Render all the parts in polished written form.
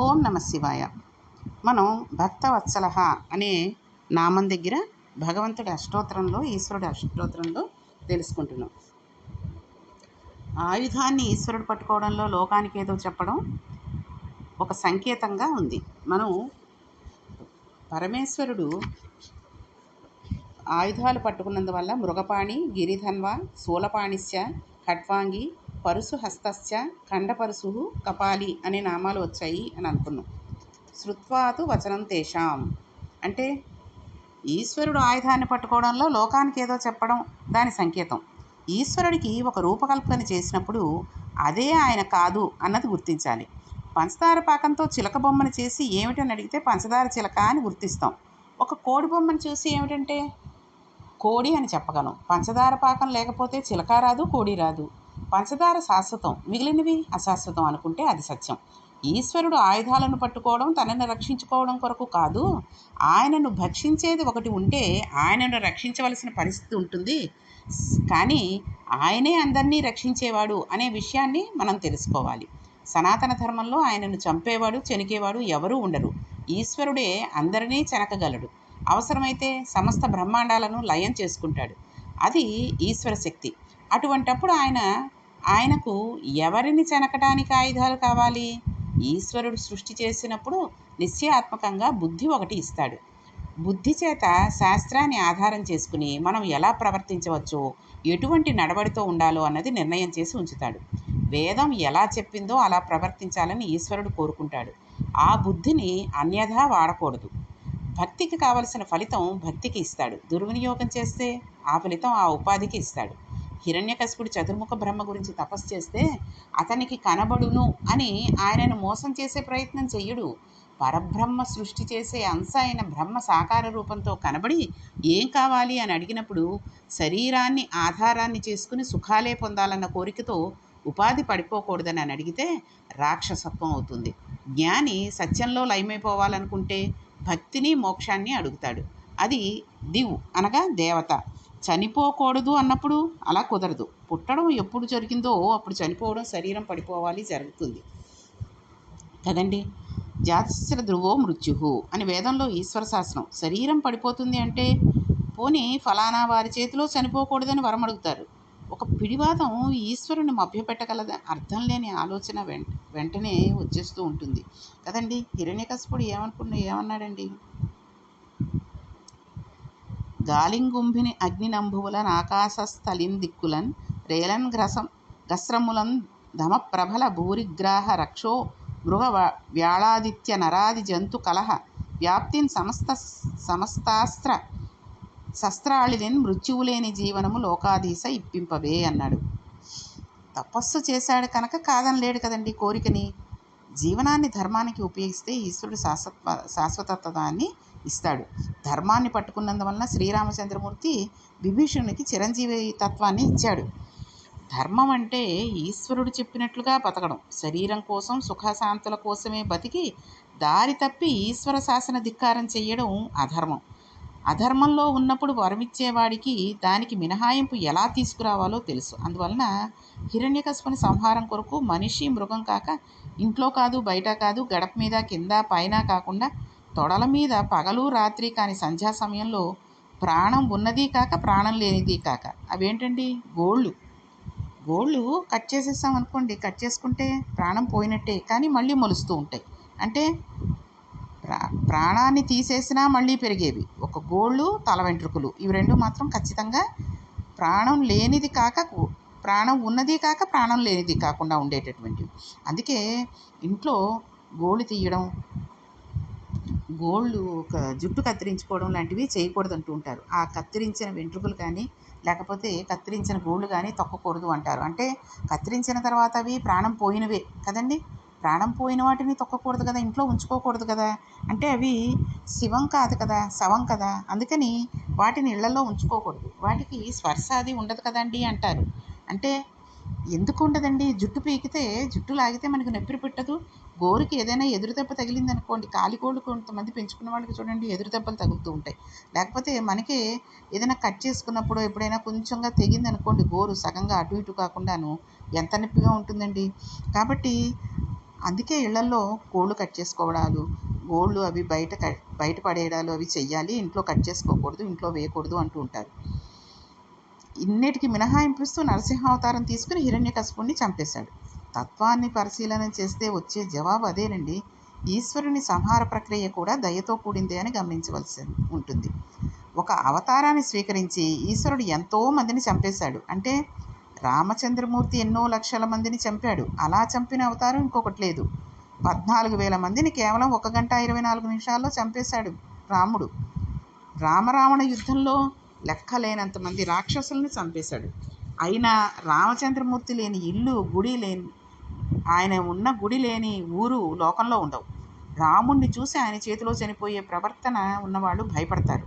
ఓం నమ శివాయ. మనం భక్తవత్సల అనే నామం దగ్గర భగవంతుడి అష్టోత్తరంలో, ఈశ్వరుడి అష్టోత్తరంలో తెలుసుకుంటున్నాం. ఆయుధాన్ని ఈశ్వరుడు పట్టుకోవడంలో లోకానికి ఏదో చెప్పడం ఒక సంకేతంగా ఉంది. మనం పరమేశ్వరుడు ఆయుధాలు పట్టుకున్నందువల్ల మృగపాణి, గిరిధన్వ, శూలపాణిశ్చ, ఖట్వాంగి, పరుసు హస్తశ్చ, ఖండపరుసు, కపాలి అనే నామాలు వచ్చాయి అని అనుకున్నాం. శృత్వాతు వచనం తేషాం అంటే ఈశ్వరుడు ఆయుధాన్ని పట్టుకోవడంలో లోకానికి ఏదో చెప్పడం దాని సంకేతం. ఈశ్వరుడికి ఒక రూపకల్పన చేసినప్పుడు అదే ఆయన కాదు అన్నది గుర్తించాలి. పంచదార పాకంతో చిలక బొమ్మను చేసి ఏమిటని అడిగితే పంచదార చిలక అని గుర్తిస్తాం. ఒక కోడి బొమ్మను చూసి ఏమిటంటే కోడి అని చెప్పగలం. పంచదార పాకం లేకపోతే చిలక రాదు, కోడి రాదు. పంచదార శాశ్వతం, మిగిలినవి అశాశ్వతం అనుకుంటే అది సత్యం. ఈశ్వరుడు ఆయుధాలను పట్టుకోవడం తనని రక్షించుకోవడం కొరకు కాదు. ఆయనను భక్షించేది ఒకటి ఉంటే ఆయనను రక్షించవలసిన పరిస్థితి ఉంటుంది. కానీ ఆయనే అందరినీ రక్షించేవాడు అనే విషయాన్ని మనం తెలుసుకోవాలి. సనాతన ధర్మంలో ఆయనను చంపేవాడు, చెనికేవాడు ఎవరూ ఉండరు. ఈశ్వరుడే అందరినీ చెనకగలడు. అవసరమైతే సమస్త బ్రహ్మాండాలను లయం చేసుకుంటాడు. అది ఈశ్వర శక్తి. అటువంటప్పుడు ఆయనకు ఎవరిని చెనకటానికి ఆయుధాలు కావాలి? ఈశ్వరుడు సృష్టి చేసినప్పుడు నిశ్చయాత్మకంగా బుద్ధి ఒకటి ఇస్తాడు. బుద్ధి చేత శాస్త్రాన్ని ఆధారం చేసుకుని మనం ఎలా ప్రవర్తించవచ్చో, ఎటువంటి నడవడితో ఉండాలో అన్నది నిర్ణయం చేసి ఉంచుతాడు. వేదం ఎలా చెప్పిందో అలా ప్రవర్తించాలని ఈశ్వరుడు కోరుకుంటాడు. ఆ బుద్ధిని అన్యథా వాడకూడదు. భక్తికి కావలసిన ఫలితం భక్తికి ఇస్తాడు. దుర్వినియోగం చేస్తే ఆ ఫలితం ఆ ఉపాధికి ఇస్తాడు. హిరణ్యకశిపుడు చతుర్ముఖ బ్రహ్మ గురించి తపస్సు చేస్తే అతనికి కనబడును అని ఆయనను మోసం చేసే ప్రయత్నం చెయ్యడు. పరబ్రహ్మ సృష్టి చేసే అంశ అయిన బ్రహ్మ సాకార రూపంతో కనబడి ఏం కావాలి అని అడిగినప్పుడు శరీరాన్ని ఆధారాన్ని చేసుకుని సుఖాలే పొందాలన్న కోరికతో ఉపాధి పడిపోకూడదని అని అడిగితే రాక్షసత్వం అవుతుంది. జ్ఞాని సత్యంలో లయమైపోవాలనుకుంటే భక్తిని, మోక్షాన్ని అడుగుతాడు. అది దివ్ అనగా దేవత. చనిపోకూడదు అన్నప్పుడు అలా కుదరదు. పుట్టడం ఎప్పుడు జరిగిందో అప్పుడు చనిపోవడం, శరీరం పడిపోవాలి జరుగుతుంది కదండి. జాతిశ్ర ధ్రువో మృత్యు అని వేదంలో ఈశ్వర శాసనం. శరీరం పడిపోతుంది అంటే పోనీ ఫలానా వారి చేతిలో చనిపోకూడదని వరం అడుగుతారు. ఒక పిడివాదం ఈశ్వరుని మభ్యపెట్టగలద అర్థం లేని ఆలోచన వెంటనే వచ్చేస్తూ ఉంటుంది కదండి. హిరణ్యకశిపుడు ఏమన్నాడండి? గాలింగుంభిని అగ్నినంభువులన్ ఆకాశస్థలిన్ దిక్కులన్ రేలన్ గస్రములన్ ధమప్రబల భూరిగ్రాహ రక్షో మృగ వ్యాళాదిత్య నరాది జంతు కలహ వ్యాప్తిన్ సమస్తాస్త్ర శస్త్రాళిలిన్ మృత్యువులేని జీవనము లోకాధీశ ఇప్పింపవే అన్నాడు. తపస్సు చేశాడు కనుక కాదనలేడు కదండి కోరికని. జీవనాన్ని ధర్మానికి ఉపయోగిస్తే ఈశ్వరుడు శాశ్వతత్వాన్ని ఇస్తాడు. ధర్మాన్ని పట్టుకున్నందువలన శ్రీరామచంద్రమూర్తి విభీషణునికి చిరంజీవి తత్వాన్ని ఇచ్చాడు. ధర్మం అంటే ఈశ్వరుడు చెప్పినట్లుగా బతకడం. శరీరం కోసం, సుఖశాంతుల కోసమే బతికి దారి తప్పి ఈశ్వర శాసన ధిక్కారం చెయ్యడం అధర్మం. అధర్మంలో ఉన్నప్పుడు వరమిచ్చేవాడికి దానికి మినహాయింపు ఎలా తీసుకురావాలో తెలుసు. అందువలన హిరణ్యకశిపుని సంహారం కొరకు మనిషి, మృగం కాక ఇంట్లో కాదు, బయట కాదు, గడప మీద, కింద, పైన కాకుండా తొడల మీద పగలు రాత్రి కాని సంధ్యా సమయంలో ప్రాణం ఉన్నది కాక ప్రాణం లేనిది కాక అవేంటండి? గోళ్ళు కట్ చేసేసాం అనుకోండి, కట్ చేసుకుంటే ప్రాణం పోయినట్టే, కానీ మళ్ళీ మొలుస్తూ ఉంటాయి. అంటే ప్రాణాన్ని తీసేసినా మళ్ళీ పెరిగేవి. ఒక గోళ్ళు, తల వెంట్రుకలు, ఇవి రెండు మాత్రం ఖచ్చితంగా ప్రాణం లేనిది కాక ప్రాణం ఉన్నది కాక ప్రాణం లేనిది కాకుండా ఉండేటటువంటివి. అందుకే ఇంట్లో గోళ్ళు తీయడం, గోళ్ళు జుట్టు కత్తిరించుకోవడం లాంటివి చేయకూడదు అంటూ ఉంటారు. ఆ కత్తిరించిన వెంట్రుకలు కానీ లేకపోతే కత్తిరించిన గోళ్ళు కానీ తొక్కకూడదు అంటారు. అంటే కత్తిరించిన తర్వాత అవి ప్రాణం పోయినవే కదండి. ప్రాణం పోయిన వాటిని తొక్కకూడదు కదా, ఇంట్లో ఉంచుకోకూడదు కదా. అంటే అవి శివం కాదు కదా, శవం కదా. అందుకని వాటిని ఇళ్లలో ఉంచుకోకూడదు. వాటికి స్పర్శ అది ఉండదు కదండి అంటారు. అంటే ఎందుకు ఉండదండి? జుట్టు లాగితే మనకు నొప్పి పెట్టదు. గోరుకి ఏదైనా ఎదురు దెబ్బ తగిలింది అనుకోండి, కాలిగోళ్ళు కొంతమంది పెంచుకున్న వాళ్ళకి చూడండి ఎదురు దెబ్బలు తగులుతూ ఉంటాయి. లేకపోతే మనకే ఏదైనా కట్ చేసుకున్నప్పుడు ఎప్పుడైనా కొంచెంగా తెగింది అనుకోండి, గోరు సగంగా అటు ఇటు కాకుండాను ఎంత నొప్పిగా ఉంటుందండి. కాబట్టి అందుకే ఇళ్లల్లో కోళ్ళు కట్ చేసుకోవడాలు, గోళ్ళు అవి బయట పడేయడాలు అవి చెయ్యాలి, ఇంట్లో కట్ చేసుకోకూడదు, ఇంట్లో వేయకూడదు అంటూ ఉంటారు. ఇన్నిటికి మినహాయింపిస్తూ నరసింహావతారం తీసుకుని హిరణ్యకశిపుణ్ణి చంపేశాడు. తత్వాన్ని పరిశీలన చేస్తే వచ్చే జవాబు అదేనండి. ఈశ్వరుని సంహార ప్రక్రియ కూడా దయతో కూడిందే అని గమనించవలసి ఉంటుంది. ఒక అవతారాన్ని స్వీకరించి ఈశ్వరుడు ఎంతో మందిని చంపేశాడు అంటే రామచంద్రమూర్తి ఎన్నో లక్షల మందిని చంపాడు. అలా చంపిన అవతారం ఇంకొకటి లేదు. 14,000 మందిని కేవలం 1 గంట 24 నిమిషాల్లో చంపేశాడు రాముడు. రామరావణ యుద్ధంలో లెక్కలేనంత మంది రాక్షసులను చంపేశాడు. అయినా రామచంద్రమూర్తి లేని ఇల్లు, గుడి లేని ఆయన ఉన్న గుడి లేని ఊరు లోకంలో ఉండవు. రాముణ్ణి చూసి ఆయన చేతిలో చనిపోయే ప్రవర్తన ఉన్నవాళ్ళు భయపడతారు.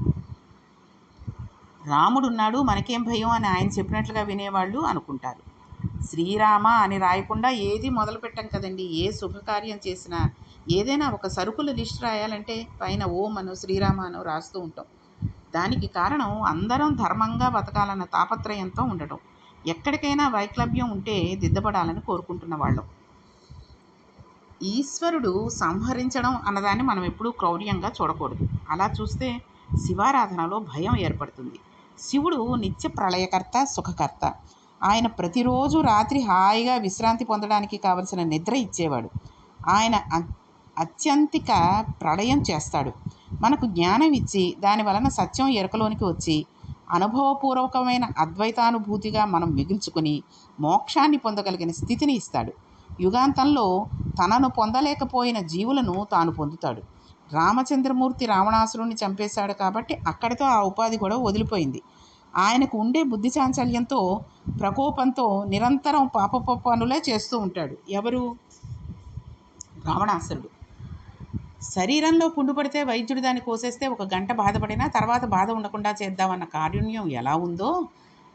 రాముడున్నాడు, మనకేం భయం అని ఆయన చెప్పినట్లుగా వినేవాళ్ళు అనుకుంటారు. శ్రీరామ అని రాయకుండా ఏది మొదలు పెట్టం కదండి. ఏ శుభకార్యం చేసినా, ఏదైనా ఒక సరుకుల లిస్ట్ రాయాలంటే పైన ఓం అనో శ్రీరామ అనో రాస్తూ ఉంటాం. దానికి కారణం అందరం ధర్మంగా బతకాలన్న తాపత్రయంతో ఉండటం. ఎక్కడికైనా వైక్లభ్యం ఉంటే దిద్దపడాలని కోరుకుంటున్న వాళ్ళం. ఈశ్వరుడు సంహరించడం అన్నదాన్ని మనం ఎప్పుడూ క్రౌర్యంగా చూడకూడదు. అలా చూస్తే శివారాధనలో భయం ఏర్పడుతుంది. శివుడు నిత్య ప్రళయకర్త, సుఖకర్త. ఆయన ప్రతిరోజు రాత్రి హాయిగా విశ్రాంతి పొందడానికి కావలసిన నిద్ర ఇచ్చేవాడు. ఆయన అత్యంతిక ప్రళయం చేస్తాడు. మనకు జ్ఞానం ఇచ్చి దాని వలన సత్యం ఎరుకలోనికి వచ్చి అనుభవపూర్వకమైన అద్వైతానుభూతిగా మనం మిగుల్చుకుని మోక్షాన్ని పొందగలిగిన స్థితిని ఇస్తాడు. యుగాంతంలో తనను పొందలేకపోయిన జీవులను తాను పొందుతాడు. రామచంద్రమూర్తి రావణాసురుణ్ణి చంపేశాడు కాబట్టి అక్కడితో ఆ ఉపాధి కూడా వదిలిపోయింది. ఆయనకు ఉండే బుద్ధి చాంచల్యంతో, ప్రకోపంతో నిరంతరం పాపపు పనులే చేస్తూ ఉంటాడు. ఎవరు? రావణాసురుడు. శరీరంలో పుండు పడితే వైద్యుడు దాన్ని కోసేస్తే 1 గంట బాధపడినా తర్వాత బాధ ఉండకుండా చేద్దామన్న కారుణ్యం ఎలా ఉందో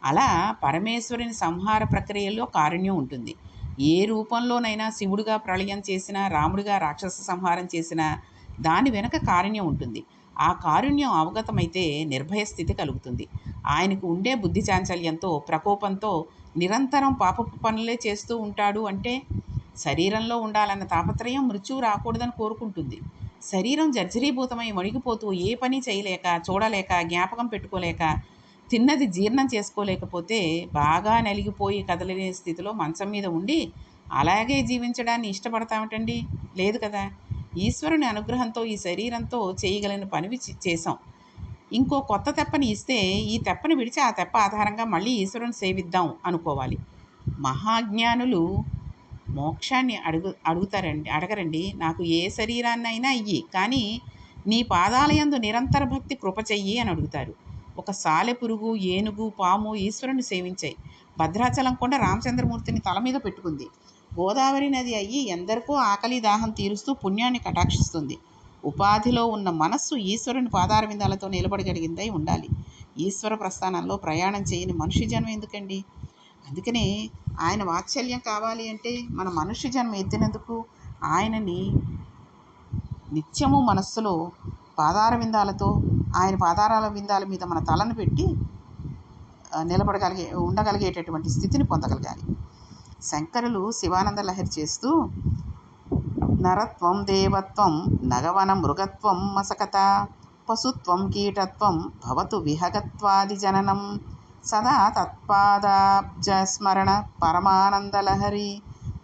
అలా పరమేశ్వరుని సంహార ప్రక్రియలో కారుణ్యం ఉంటుంది. ఏ రూపంలోనైనా శివుడిగా ప్రళయం చేసినా, రాముడిగా రాక్షస సంహారం చేసినా దాని వెనుక కారుణ్యం ఉంటుంది. ఆ కారుణ్యం అవగతమైతే నిర్భయ స్థితి కలుగుతుంది. ఆయనకు ఉండే బుద్ధి చాంచల్యంతో, ప్రకోపంతో నిరంతరం పాపపు పనులే చేస్తూ ఉంటాడు అంటే శరీరంలో ఉండాలన్న తాపత్రయం మృత్యువు రాకూడదని కోరుకుంటుంది. శరీరం జర్జరీభూతమై వణిగిపోతూ ఏ పని చేయలేక, చూడలేక, జ్ఞాపకం పెట్టుకోలేక, తిన్నది జీర్ణం చేసుకోలేకపోతే బాగా నలిగిపోయి కదలలేని స్థితిలో మంచం మీద ఉండి అలాగే జీవించడాన్ని ఇష్టపడతామటండి? లేదు కదా. ఈశ్వరుని అనుగ్రహంతో ఈ శరీరంతో చేయగలిగిన పనివి చేసాం. ఇంకో కొత్త తెప్పని ఇస్తే ఈ తెప్పని విడిచి ఆ తెప్ప ఆధారంగా మళ్ళీ ఈశ్వరుని సేవిద్దాం అనుకోవాలి. మహాజ్ఞానులు మోక్షాన్ని అడగరండి. నాకు ఏ శరీరాన్నైనా ఇయ్యి, కానీ నీ పాదాలయందు నిరంతర భక్తి కృప చెయ్యి అని అడుగుతారు. ఒక సాలెపురుగు, ఏనుగు, పాము ఈశ్వరుని సేవించాయి. భద్రాచలం కొండ రామచంద్రమూర్తిని తల మీద పెట్టుకుంది. గోదావరి నది అయ్యి ఎందరికో ఆకలి దాహం తీరుస్తూ పుణ్యాన్ని కటాక్షిస్తుంది. ఉపాధిలో ఉన్న మనస్సు ఈశ్వరుని పాదారవిందాలతో నిలబడగలిగిందై ఉండాలి. ఈశ్వర ప్రస్థానంలో ప్రయాణం చేయని మనుష్య జన్మ ఎందుకండి? అందుకనే ఆయన వాత్సల్యం కావాలి అంటే మన మనుష్య జన్మ ఎత్తినందుకు ఆయనని నిత్యము మనస్సులో పాదారవిందాలతో, ఆయన పాదారవిందాల మీద మన తలను పెట్టి ఉండగలిగేటటువంటి స్థితిని పొందగలగాలి. శంకరులు శివానంద లహరి చేస్తూ నరత్వం దేవత్వం నగవన మృగత్వం మసకత పశుత్వం కీటత్వం భవతు విహగత్వాది జననం సదా తత్పాదాబ్జస్మరణ పరమానందలహరి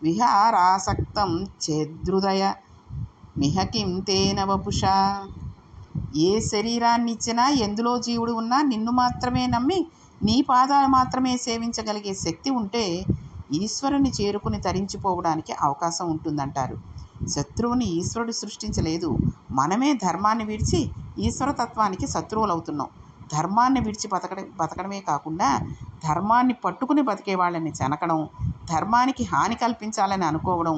విహారాసక్తం చేదృదయ మిహకిం తేన వపుషా. ఏ శరీరాన్ని ఇచ్చినా, ఎందులో జీవుడు ఉన్నా నిన్ను మాత్రమే నమ్మి నీ పాదాలు మాత్రమే సేవించగలిగే శక్తి ఉంటే ఈశ్వరుని చేరుకుని తరించిపోవడానికి అవకాశం ఉంటుందంటారు. శత్రువుని ఈశ్వరుడు సృష్టించలేదు. మనమే ధర్మాన్ని విడిచి ఈశ్వరతత్వానికి శత్రువులవుతున్నాం. ధర్మాన్ని విడిచి బతకడమే కాకుండా ధర్మాన్ని పట్టుకుని బతికే వాళ్ళని చెనకడం, ధర్మానికి హాని కల్పించాలని అనుకోవడం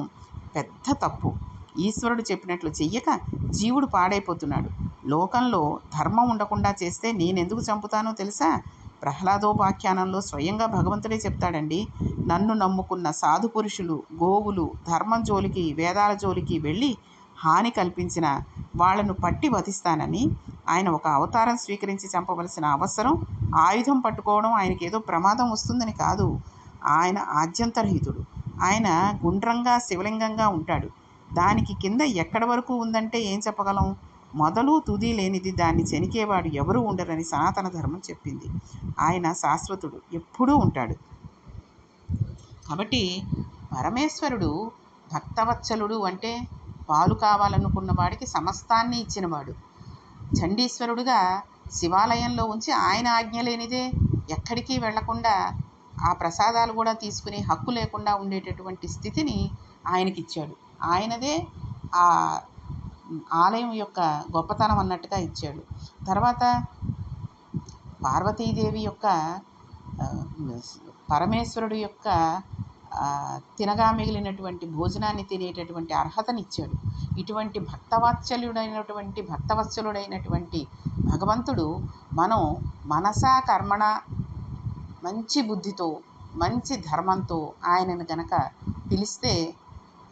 పెద్ద తప్పు. ఈశ్వరుడు చెప్పినట్లు చెయ్యక జీవుడు పాడైపోతున్నాడు. లోకంలో ధర్మం ఉండకుండా చేస్తే నేనెందుకు చంపుతానో తెలుసా? ప్రహ్లాదోపాఖ్యానంలో స్వయంగా భగవంతుడే చెప్తాడండి. నన్ను నమ్ముకున్న సాధు పురుషులు, గోవులు ధర్మం జోలికి, వేదాల జోలికి వెళ్ళి హాని కల్పించిన వాళ్లను పట్టి వధిస్తానని. ఆయన ఒక అవతారం స్వీకరించి చంపవలసిన అవసరం, ఆయుధం పట్టుకోవడం ఆయనకి ఏదో ప్రమాదం వస్తుందని కాదు. ఆయన ఆద్యంతరహితుడు. ఆయన గుండ్రంగా శివలింగంగా ఉంటాడు. దానికి కింద ఎక్కడి వరకు ఉందంటే ఏం చెప్పగలం? మొదలు తుది లేనిది దాన్ని చెనికేవాడు ఎవరూ ఉండరని సనాతన ధర్మం చెప్పింది. ఆయన శాశ్వతుడు, ఎప్పుడూ ఉంటాడు. కాబట్టి పరమేశ్వరుడు భక్తవత్సలుడు అంటే పాలు కావాలనుకున్న వాడికి సమస్తాన్ని ఇచ్చినవాడు. చండీశ్వరుడుగా శివాలయంలో ఉంచి ఆయన ఆజ్ఞ లేనిదే ఎక్కడికి వెళ్లకుండా ఆ ప్రసాదాలు కూడా తీసుకునే హక్కు లేకుండా ఉండేటటువంటి స్థితిని ఆయనకిచ్చాడు. ఆయనదే ఆ ఆలయం యొక్క గొప్పతనం అన్నట్టుగా ఇచ్చాడు. తర్వాత పార్వతీదేవి యొక్క పరమేశ్వరుడు యొక్క తినగా మిగిలినటువంటి భోజనాన్ని తినేటటువంటి అర్హతనిచ్చాడు. ఇటువంటి భక్తవత్సలుడైనటువంటి భగవంతుడు మనం మనసా కర్మణ మంచి బుద్ధితో మంచి ధర్మంతో ఆయనను గనక పిలిస్తే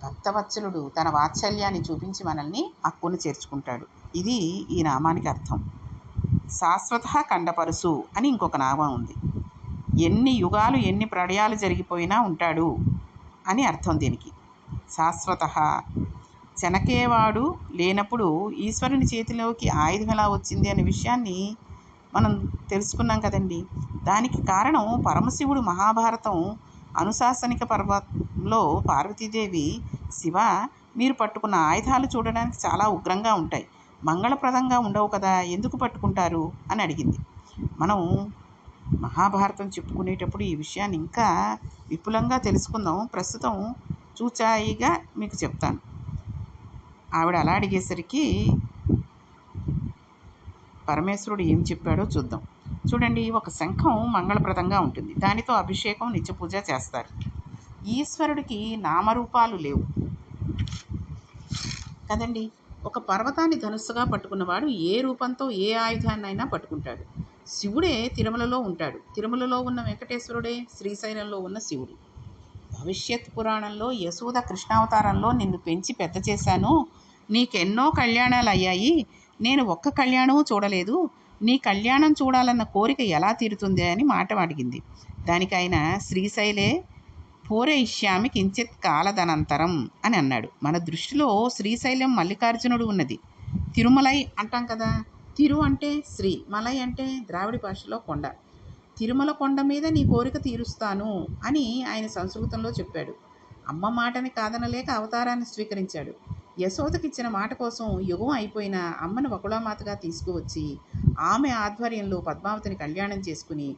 భక్తవత్సలుడు తన వాత్సల్యాన్ని చూపించి మనల్ని హక్కును చేర్చుకుంటాడు. ఇది ఈ నామానికి అర్థం. శాశ్వత కండపరుసు అని ఇంకొక నామం ఉంది. ఎన్ని యుగాలు ఎన్ని ప్రళయాలు జరిగిపోయినా ఉంటాడు అని అర్థం దీనికి. శాశ్వత చెనకేవాడు లేనప్పుడు ఈశ్వరుని చేతిలోకి ఆయుధం ఎలా వచ్చింది అనే విషయాన్ని మనం తెలుసుకున్నాం కదండి. దానికి కారణం పరమశివుడు మహాభారతం అనుశాసనిక పర్వంలో పార్వతీదేవి, శివ మీరు పట్టుకున్న ఆయుధాలు చూడడానికి చాలా ఉగ్రంగా ఉంటాయి, మంగళప్రదంగా ఉండవు కదా, ఎందుకు పట్టుకుంటారు అని అడిగింది. మనం మహాభారతం చెప్పుకునేటప్పుడు ఈ విషయాన్ని ఇంకా విపులంగా తెలుసుకుందాం. ప్రస్తుతం చూచాయిగా మీకు చెప్తాను. ఆవిడ అలా అడిగేసరికి పరమేశ్వరుడు ఏం చెప్పాడో చూద్దాం. చూడండి, ఒక శంఖం మంగళప్రదంగా ఉంటుంది. దానితో అభిషేకం నిత్యపూజ చేస్తారు. ఈశ్వరుడికి నామరూపాలు లేవు కదండి. ఒక పర్వతాన్ని ధనుస్సుగా పట్టుకున్నవాడు ఏ రూపంతో ఏ ఆయుధాన్నైనా పట్టుకుంటాడు. శివుడే తిరుమలలో ఉంటాడు. తిరుమలలో ఉన్న వెంకటేశ్వరుడే శ్రీశైలంలో ఉన్న శివుడు. భవిష్యత్ పురాణంలో యశోద కృష్ణావతారంలో నిన్ను పెంచి పెద్ద చేశాను, నీకెన్నో కళ్యాణాలు అయ్యాయి, నేను ఒక్క కళ్యాణము చూడలేదు, నీ కళ్యాణం చూడాలన్న కోరిక ఎలా తీరుతుంది అని మాట అడిగింది. దానికి ఆయన శ్రీశైలే పూరయిష్యామి కించిత్ కాలదనంతరం అని అన్నాడు. మన దృష్టిలో శ్రీశైలం మల్లికార్జునుడు ఉన్నది. తిరుమలై అంటాం కదా. తిరు అంటే శ్రీ, మలై అంటే ద్రావిడ భాషలో కొండ. తిరుమల కొండ మీద నీ కోరిక తీరుస్తాను అని ఆయన సంస్కృతంలో చెప్పాడు. అమ్మ మాటని కాదనలేక అవతారాన్ని స్వీకరించాడు. యశోదకిచ్చిన మాట కోసం యుగం అయిపోయిన అమ్మను వకుళమాతగా తీసుకువచ్చి ఆమె ఆధ్వర్యంలో పద్మావతిని కళ్యాణం చేసుకుని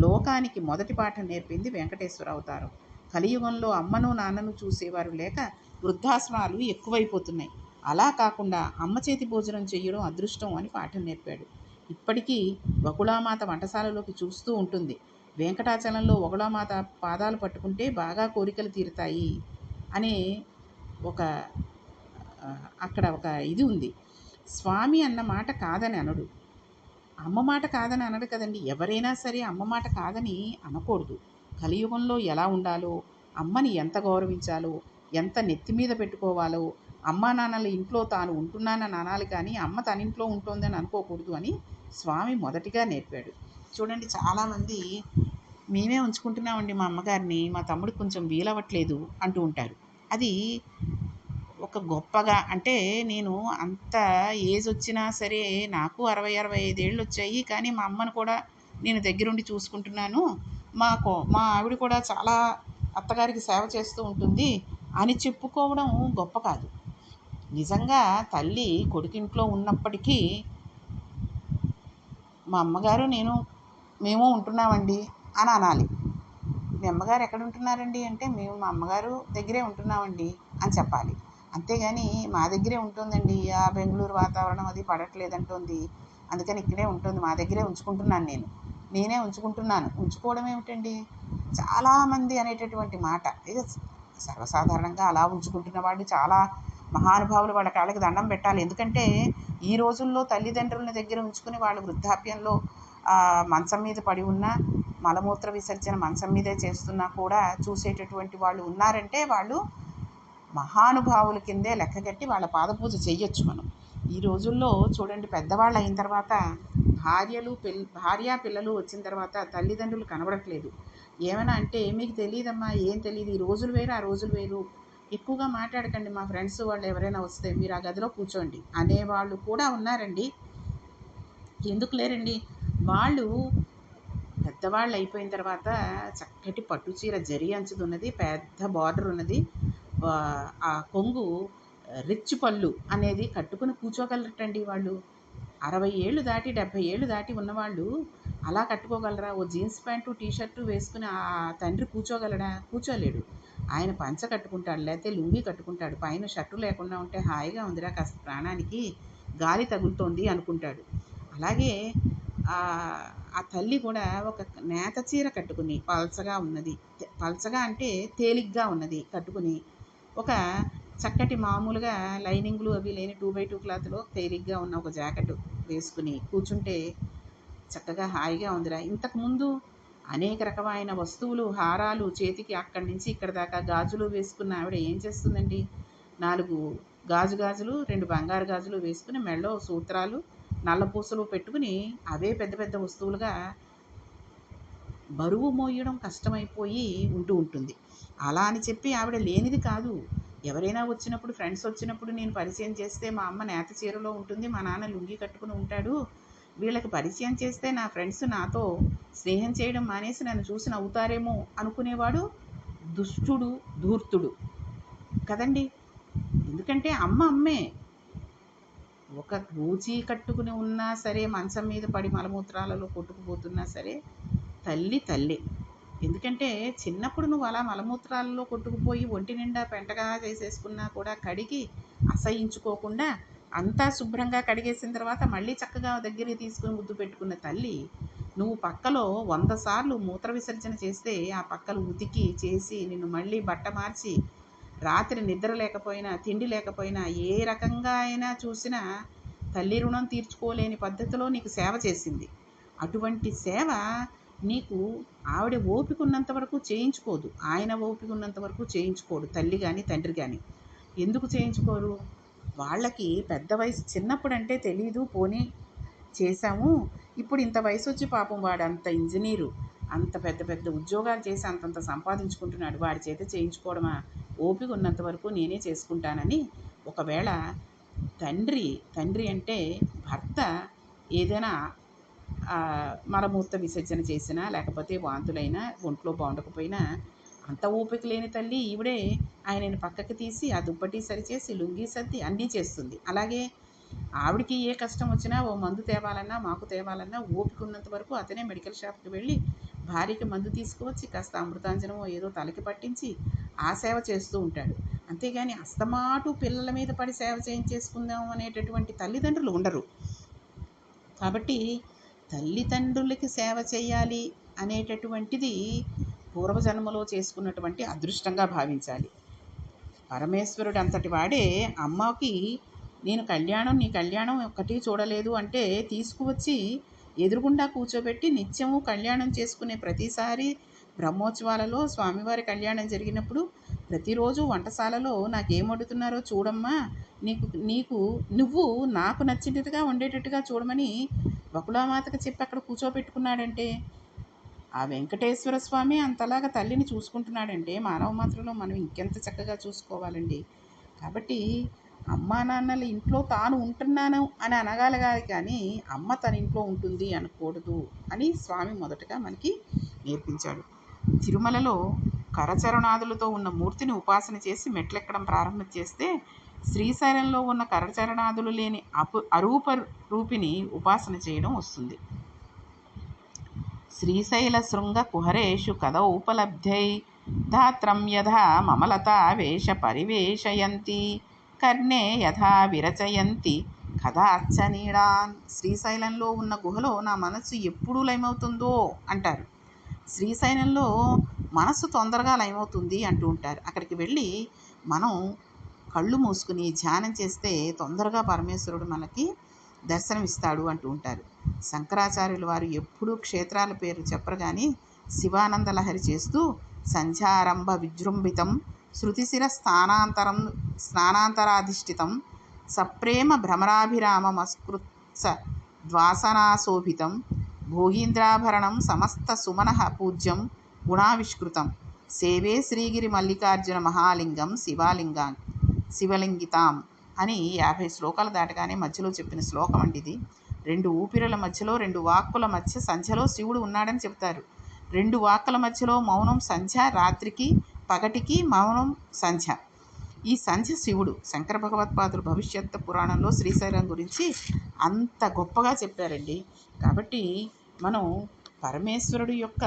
లోకానికి మొదటి పాఠం నేర్పింది వెంకటేశ్వర అవతారం. కలియుగంలో అమ్మను నాన్నను చూసేవారు లేక వృద్ధాశ్రమాలు ఎక్కువైపోతున్నాయి. అలా కాకుండా అమ్మ చేతి భోజనం చెయ్యడం అదృష్టం అని పాఠం నేర్పాడు. ఇప్పటికీ వకుళామాత వంటశాలలోకి చూస్తూ ఉంటుంది. వెంకటాచలంలో వకుళామాత పాదాలు పట్టుకుంటే బాగా కోరికలు తీరుతాయి అనే ఒక అక్కడ ఒక ఇది ఉంది. స్వామి అన్న మాట కాదని అనడు, అమ్మ మాట కాదని అనడు కదండి. ఎవరైనా సరే అమ్మ మాట కాదని అనకూడదు. కలియుగంలో ఎలా ఉండాలో, అమ్మని ఎంత గౌరవించాలో, ఎంత నెత్తి మీద పెట్టుకోవాలో, అమ్మా నాన్నల ఇంట్లో తాను ఉంటున్నానని అనాలి కానీ అమ్మ తన ఇంట్లో ఉంటుందని అనుకోకూడదు అని స్వామి మొదటిగా నేర్పాడు. చూడండి, చాలామంది మేమే ఉంచుకుంటున్నామండి మా అమ్మగారిని, మా తమ్ముడికి కొంచెం వీలవ్వట్లేదు అంటూ ఉంటారు. అది ఒక గొప్పగా, అంటే నేను అంత ఏజ్ వచ్చినా సరే నాకు 60-65 ఏళ్ళు వచ్చాయి, కానీ మా అమ్మను కూడా నేను దగ్గరుండి చూసుకుంటున్నాను, మా ఆవిడ కూడా చాలా అత్తగారికి సేవ చేస్తూ ఉంటుంది అని చెప్పుకోవడం గొప్ప కాదు. నిజంగా తల్లి కొడుకింట్లో ఉన్నప్పటికీ మా అమ్మగారు మేము ఉంటున్నామండి అని అనాలి. మీ అమ్మగారు ఎక్కడ ఉంటున్నారండి అంటే మేము మా అమ్మగారు దగ్గరే ఉంటున్నామండి అని చెప్పాలి. అంతేగాని మా దగ్గరే ఉంటుందండి, ఆ బెంగళూరు వాతావరణం అది పడట్లేదంటుంది, అందుకని ఇక్కడే ఉంటుంది, మా దగ్గరే ఉంచుకుంటున్నాను, నేనే ఉంచుకుంటున్నాను. ఉంచుకోవడం ఏమిటండి? చాలామంది అనేటటువంటి మాట ఇది సర్వసాధారణంగా అలా ఉంచుకుంటున్న వాళ్ళు చాలా మహానుభావులు, వాళ్ళ కాళ్ళకి దండం పెట్టాలి. ఎందుకంటే ఈ రోజుల్లో తల్లిదండ్రుల దగ్గర ఉంచుకుని వాళ్ళు వృద్ధాప్యంలో మంచం మీద పడి ఉన్నా, మలమూత్ర విసర్జన మంచం మీదే చేస్తున్నా కూడా చూసేటటువంటి వాళ్ళు ఉన్నారంటే వాళ్ళు మహానుభావుల కిందే లెక్కగట్టి వాళ్ళ పాదపూజ చెయ్యొచ్చు మనం. ఈ రోజుల్లో చూడండి, పెద్దవాళ్ళు అయిన తర్వాత భార్య పిల్లలు వచ్చిన తర్వాత తల్లిదండ్రులు కనబడట్లేదు. ఏమైనా అంటే మీకు తెలియదమ్మా, ఏం తెలియదు, ఈ రోజులు వేరు ఆ రోజులు వేరు ఎక్కువగా మాట్లాడకండి, మా ఫ్రెండ్స్ వాళ్ళు ఎవరైనా వస్తే మీరు ఆ గదిలో కూర్చోండి అనేవాళ్ళు కూడా ఉన్నారండి. ఎందుకు లేరండి? వాళ్ళు పెద్దవాళ్ళు అయిపోయిన తర్వాత చక్కటి పట్టు చీర జరి అంచుది ఉన్నది, పెద్ద బార్డర్ ఉన్నది, ఆ కొంగు రిచ్ పళ్ళు అనేది కట్టుకుని కూర్చోగలరటండి వాళ్ళు. 60 ఏళ్ళు దాటి 70 ఏళ్ళు దాటి ఉన్నవాళ్ళు అలా కట్టుకోగలరా? ఓ జీన్స్ ప్యాంటు టీ షర్టు వేసుకుని ఆ తండ్రి కూర్చోగలడా? కూర్చోలేడు. ఆయన పంచ కట్టుకుంటాడు, లేకపోతే లుంగీ కట్టుకుంటాడు, పైన షర్టు లేకుండా ఉంటే హాయిగా ఉందిరా, కాస్త ప్రాణానికి గాలి తగులుతోంది అనుకుంటాడు. అలాగే ఆ తల్లి కూడా ఒక నేత చీర కట్టుకుని పల్చగా ఉన్నది, పల్చగా అంటే తేలిగ్గా ఉన్నది కట్టుకుని, ఒక చక్కటి మామూలుగా లైనింగ్లు అవి లేని 2x2 క్లాత్లో తేలిగ్గా ఉన్న ఒక జాకెట్ వేసుకుని కూర్చుంటే చక్కగా హాయిగా ఉందిరా. ఇంతకుముందు అనేక రకమైన వస్తువులు, హారాలు చేతికి అక్కడి నుంచి ఇక్కడ దాకా గాజులు వేసుకున్న ఆవిడ ఏం చేస్తుందండి? 4 గాజులు, 2 బంగారు గాజులు వేసుకుని మెడలో సూత్రాలు, నల్లపూసలు పెట్టుకుని అవే పెద్ద పెద్ద వస్తువులుగా బరువు మోయడం కష్టమైపోయి ఉంటుంది. అలా అని చెప్పి ఆవిడ లేనిది కాదు. ఎవరైనా వచ్చినప్పుడు, ఫ్రెండ్స్ వచ్చినప్పుడు నేను పరిచయం చేస్తే మా అమ్మ నేత చీరలో ఉంటుంది, మా నాన్న లుంగీ కట్టుకుని ఉంటాడు, వీళ్ళకి పరిచయం చేస్తే నా ఫ్రెండ్స్ నాతో స్నేహం చేయడం మానేసి నన్ను చూసి నవ్వుతారేమో అనుకునేవాడు దుష్టుడు, ధూర్తుడు కదండి. ఎందుకంటే అమ్మ అమ్మే. ఒక గూచి కట్టుకుని ఉన్నా సరే, మంచం మీద పడి మలమూత్రాలలో కొట్టుకుపోతున్నా సరే తల్లి తల్లి. ఎందుకంటే చిన్నప్పుడు నువ్వు అలా మలమూత్రాలలో కొట్టుకుపోయి ఒంటి నిండా పెంటగా చేసేసుకున్నా కూడా కడిగి అసహించుకోకుండా అంతా శుభ్రంగా కడిగేసిన తర్వాత మళ్ళీ చక్కగా దగ్గరికి తీసుకుని ముద్దు పెట్టుకున్న తల్లి, నువ్వు పక్కలో 100 సార్లు మూత్ర విసర్జన చేస్తే ఆ పక్కలు ఉతికి చేసి నిన్ను మళ్ళీ బట్ట మార్చి, రాత్రి నిద్ర లేకపోయినా, తిండి లేకపోయినా, ఏ రకంగా అయినా చూసినా తల్లి రుణం తీర్చుకోలేని పద్ధతిలో నీకు సేవ చేసింది. అటువంటి సేవ నీకు ఆవిడ ఓపిక ఉన్నంత వరకు చేయించుకోదు, ఆయన ఓపిక ఉన్నంత వరకు చేయించుకోడు, తల్లి కానీ తండ్రి కానీ. ఎందుకు చేయించుకోరు? వాళ్ళకి పెద్ద వయసు, చిన్నప్పుడు అంటే తెలీదు, పోనీ చేశాము, ఇప్పుడు ఇంత వయసు వచ్చి పాపం వాడు అంత ఇంజనీరు, అంత పెద్ద పెద్ద ఉద్యోగాలు చేసి అంతంత సంపాదించుకుంటున్నాడు, వాడి చేత చేయించుకోవడమా? ఓపిక ఉన్నంత వరకు నేనే చేసుకుంటానని. ఒకవేళ తండ్రి అంటే భర్త ఏదైనా మలమూత్ర విసర్జన చేసినా, లేకపోతే వాంతులైనా, ఒంట్లో బాగుండకపోయినా, అంత ఓపిక లేని తల్లి ఈవిడే ఆయనని పక్కకి తీసి ఆ దుప్పటి సరిచేసి లుంగీ సర్ది అన్నీ చేస్తుంది. అలాగే ఆవిడికి ఏ కష్టం వచ్చినా, ఓ మందు తేవాలన్నా, మాకు తేవాలన్నా ఓపిక ఉన్నంత వరకు అతనే మెడికల్ షాప్కి వెళ్ళి భార్యకి మందు తీసుకువచ్చి కాస్త అమృతాంజనమో ఏదో తలకి పట్టించి ఆ సేవ చేస్తూ ఉంటాడు. అంతేగాని అస్తమాటు పిల్లల మీద పడి సేవ చేయించేసుకుందాం అనేటటువంటి తల్లిదండ్రులు ఉండరు. కాబట్టి తల్లిదండ్రులకి సేవ చేయాలి అనేటటువంటిది పూర్వజన్మలో చేసుకున్నటువంటి అదృష్టంగా భావించాలి. పరమేశ్వరుడు అంతటి వాడే అమ్మకి నీ కళ్యాణం ఒక్కటి చూడలేదు అంటే తీసుకువచ్చి ఎదురుగుండా కూర్చోబెట్టి నిత్యము కళ్యాణం చేసుకునే ప్రతిసారి బ్రహ్మోత్సవాలలో స్వామివారి కళ్యాణం జరిగినప్పుడు ప్రతిరోజు వంటశాలలో నాకేం వండుతున్నారో చూడమ్మా, నీకు నువ్వు నాకు నచ్చినట్టుగా ఉండేటట్టుగా చూడమని బకుళామాతకు చెప్పి అక్కడ కూర్చోబెట్టుకున్నాడంటే, ఆ వెంకటేశ్వర స్వామి అంతలాగా తల్లిని చూసుకుంటున్నాడంటే మానవ మాత్రలో మనం ఇంకెంత చక్కగా చూసుకోవాలండి. కాబట్టి అమ్మా నాన్నల ఇంట్లో తాను ఉంటున్నాను అని అనగలగా, కానీ అమ్మ తన ఇంట్లో ఉంటుంది అనకూడదు అని స్వామి మొదటగా మనకి నేర్పించాడు. తిరుమలలో కరచరణాదులతో ఉన్న మూర్తిని ఉపాసన చేసి మెట్లెక్కడం ప్రారంభం చేస్తే శ్రీశైలంలో ఉన్న కరచరణాదులు లేని అరూప రూపిని ఉపాసన చేయడం వస్తుంది. శ్రీశైల శృంగ కుహరేషు కథౌపలబ్ధై ధాత్రం యథా మమలతా వేష పరివేషయంతి కర్ణే యథా విరచయంతి కథార్చనీడాన్. శ్రీశైలంలో ఉన్న గుహలో నా మనస్సు ఎప్పుడూ లయమవుతుందో అంటారు. శ్రీశైలంలో మనస్సు తొందరగా లయమవుతుంది అంటూ ఉంటారు. అక్కడికి వెళ్ళి మనం కళ్ళు మూసుకుని ధ్యానం చేస్తే తొందరగా పరమేశ్వరుడు మనకి దర్శనమిస్తాడు అంటూ ఉంటారు. శంకరాచార్యుల వారు ఎప్పుడూ క్షేత్రాల పేరు చెప్పరు, కానీ శివానంద లహరి చేస్తూ సంధ్యారంభ విజృంభితం శృతిశిర స్నానాంతరాధిష్ఠితం సప్రేమ భ్రమరాభిరామమస్కృత్స ద్వాసనాశోభితం భోగీంద్రాభరణం సమస్త సుమనః పూజ్యం గుణావిష్కృతం సేవే శ్రీగిరి మల్లికార్జున మహాలింగం శివలింగితాం అని 50 శ్లోకాలు దాటగానే మధ్యలో చెప్పిన శ్లోకం అండి ఇది. 2 ఊపిరుల మధ్యలో 2 వాక్కుల మధ్య సంధ్యలో శివుడు ఉన్నాడని చెప్తారు. 2 వాక్కుల మధ్యలో మౌనం సంధ్య, రాత్రికి పగటికి మౌనం సంధ్య. ఈ సంధ్య శివుడు. శంకర భగవత్పాదులు భవిష్యత్ పురాణంలో శ్రీశైలం గురించి అంత గొప్పగా చెప్పారండి. కాబట్టి మనం పరమేశ్వరుడు యొక్క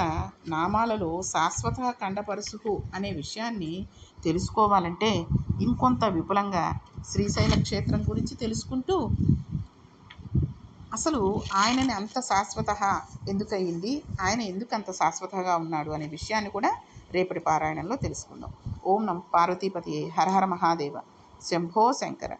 నామాలలో శాశ్వత ఖండపరశువు అనే విషయాన్ని తెలుసుకోవాలంటే ఇంకొంత విపులంగా శ్రీశైల క్షేత్రం గురించి తెలుసుకుంటూ అసలు ఆయనని అంత శాశ్వత ఎందుకు అయ్యింది, ఆయన ఎందుకు అంత శాశ్వతగా ఉన్నాడు అనే విషయాన్ని కూడా రేపటి పారాయణంలో తెలుసుకుందాం. ఓం నమః పార్వతీపతియే హర హర మహాదేవ శంభో శంకర.